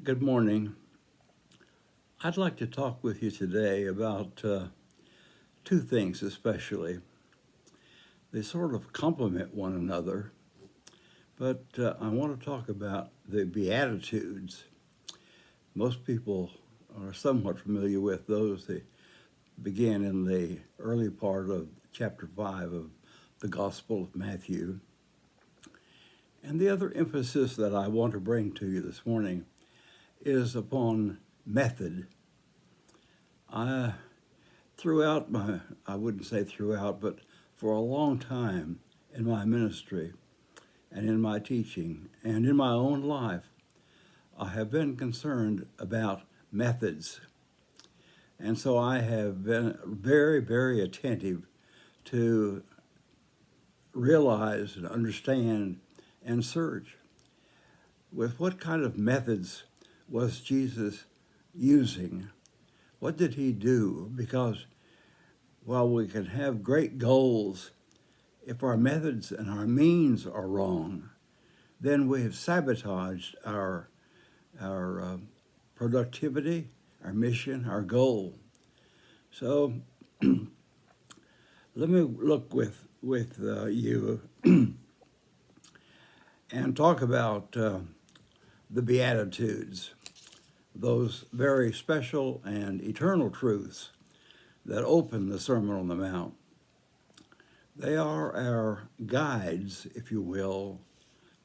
Good morning. I'd like to talk with you today about two things especially. They sort of complement one another, but I want to talk about the Beatitudes. Most people are somewhat familiar with those. They begin in the early part of chapter 5 of the Gospel of Matthew. And the other emphasis that I want to bring to you this morning is upon method. I wouldn't say throughout, but for a long time in my ministry and in my teaching and in my own life, I have been concerned about methods. And so I have been very, very attentive to realize and understand and search with what kind of methods was Jesus using. What did he do? Because while we can have great goals, if our methods and our means are wrong, then we have sabotaged our productivity, our mission, our goal. So let me look with you and talk about the Beatitudes, those very special and eternal truths that open the Sermon on the Mount. They are our guides, if you will,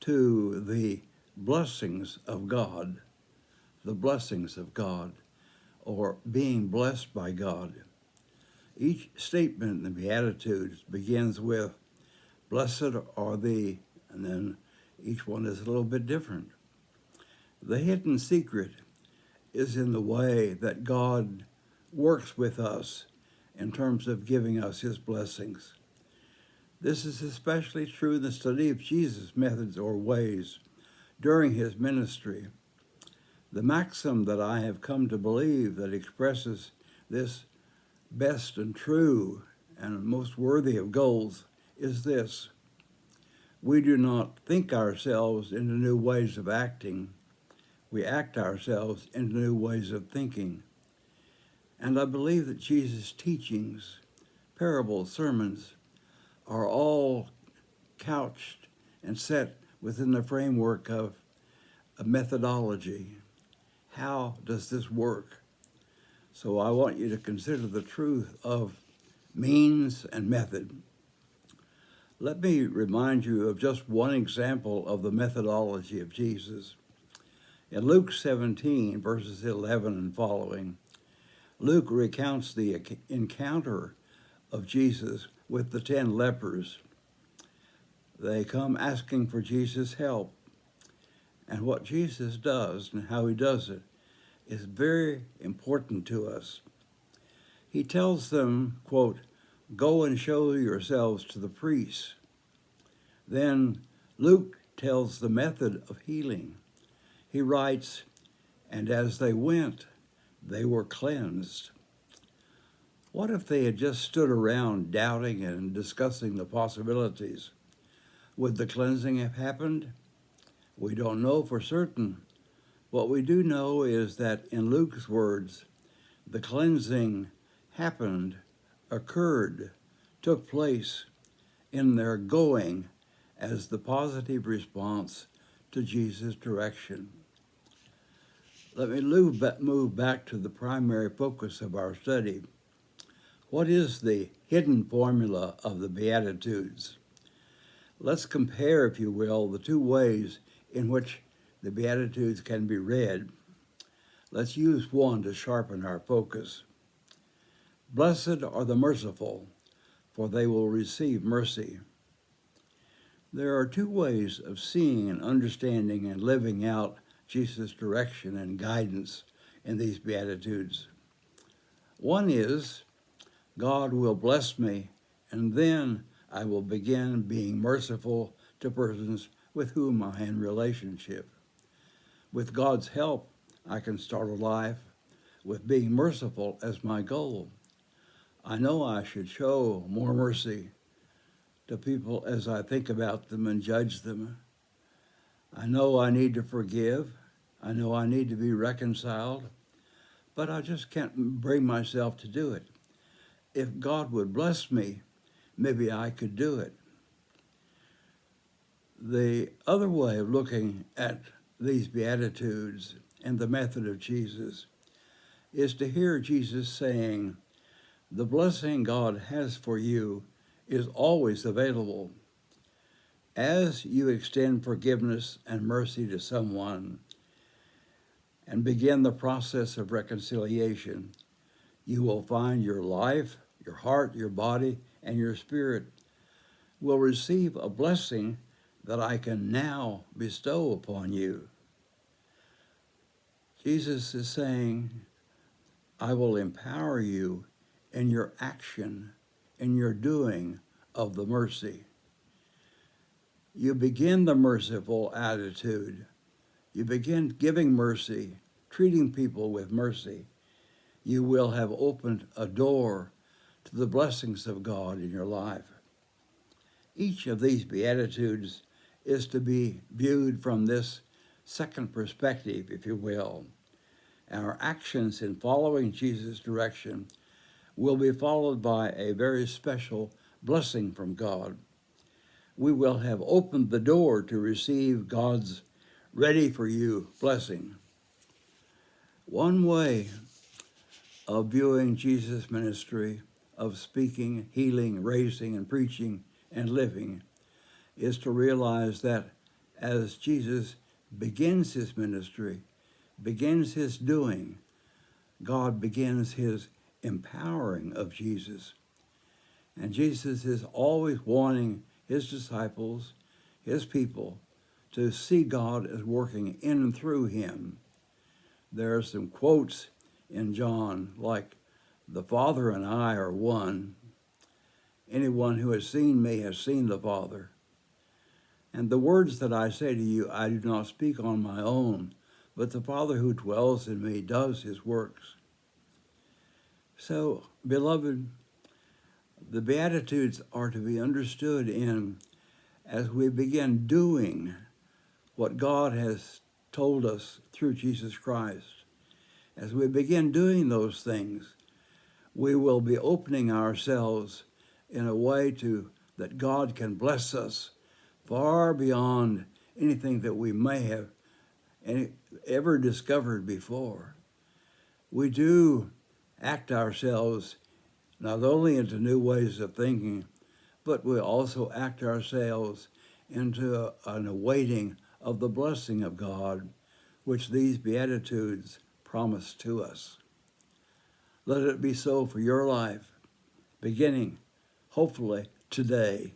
to the blessings of God, or being blessed by God. Each statement in the Beatitudes begins with, "Blessed are thee," and then each one is a little bit different. The hidden secret is in the way that God works with us in terms of giving us his blessings. This is especially true in the study of Jesus' methods or ways during his ministry. The maxim that I have come to believe that expresses this best and true and most worthy of goals is this: we do not think ourselves into new ways of acting. We act ourselves into new ways of thinking. And I believe that Jesus' teachings, parables, sermons, are all couched and set within the framework of a methodology. How does this work? So I want you to consider the truth of means and method. Let me remind you of just one example of the methodology of Jesus. In Luke 17, verses 11 and following, Luke recounts the encounter of Jesus with the 10 lepers. They come asking for Jesus' help. And what Jesus does and how he does it is very important to us. He tells them, quote, "Go and show yourselves to the priests." Then Luke tells the method of healing. He writes, "And as they went, they were cleansed." What if they had just stood around doubting and discussing the possibilities? Would the cleansing have happened? We don't know for certain. What we do know is that in Luke's words, the cleansing happened, occurred, took place in their going as the positive response to Jesus' direction. Let me move back to the primary focus of our study. What is the hidden formula of the Beatitudes? Let's compare, if you will, the two ways in which the Beatitudes can be read. Let's use one to sharpen our focus. Blessed are the merciful, for they will receive mercy. There are two ways of seeing and understanding and living out Jesus' direction and guidance in these Beatitudes. One is, God will bless me, and then I will begin being merciful to persons with whom I am in relationship. With God's help, I can start a life with being merciful as my goal. I know I should show more mercy to people as I think about them and judge them. I know I need to forgive. I know I need to be reconciled, but I just can't bring myself to do it. If God would bless me, maybe I could do it. The other way of looking at these Beatitudes and the method of Jesus is to hear Jesus saying, the blessing God has for you is always available. As you extend forgiveness and mercy to someone and begin the process of reconciliation, you will find your life, your heart, your body, and your spirit will receive a blessing that I can now bestow upon you. Jesus is saying, I will empower you in your action, in your doing of the mercy. You begin the merciful attitude. You begin giving mercy, treating people with mercy. You will have opened a door to the blessings of God in your life. Each of these Beatitudes is to be viewed from this second perspective, if you will. Our actions in following Jesus' direction will be followed by a very special blessing from God. We will have opened the door to receive God's ready for you blessing. One way of viewing Jesus' ministry of speaking, healing, raising, and preaching and living is to realize that as Jesus begins his ministry, begins his doing, God begins his empowering of Jesus. And Jesus is always wanting his disciples, his people, to see God as working in and through him. There are some quotes in John like, the Father and I are one. Anyone who has seen me has seen the Father. And the words that I say to you, I do not speak on my own, but the Father who dwells in me does his works. So, beloved, the Beatitudes are to be understood in as we begin doing what God has told us through Jesus Christ. As we begin doing those things, we will be opening ourselves in a way that God can bless us far beyond anything that we may have ever discovered before. We do act ourselves not only into new ways of thinking, but we also act ourselves into an awaiting of the blessing of God, which these Beatitudes promise to us. Let it be so for your life, beginning, hopefully, today.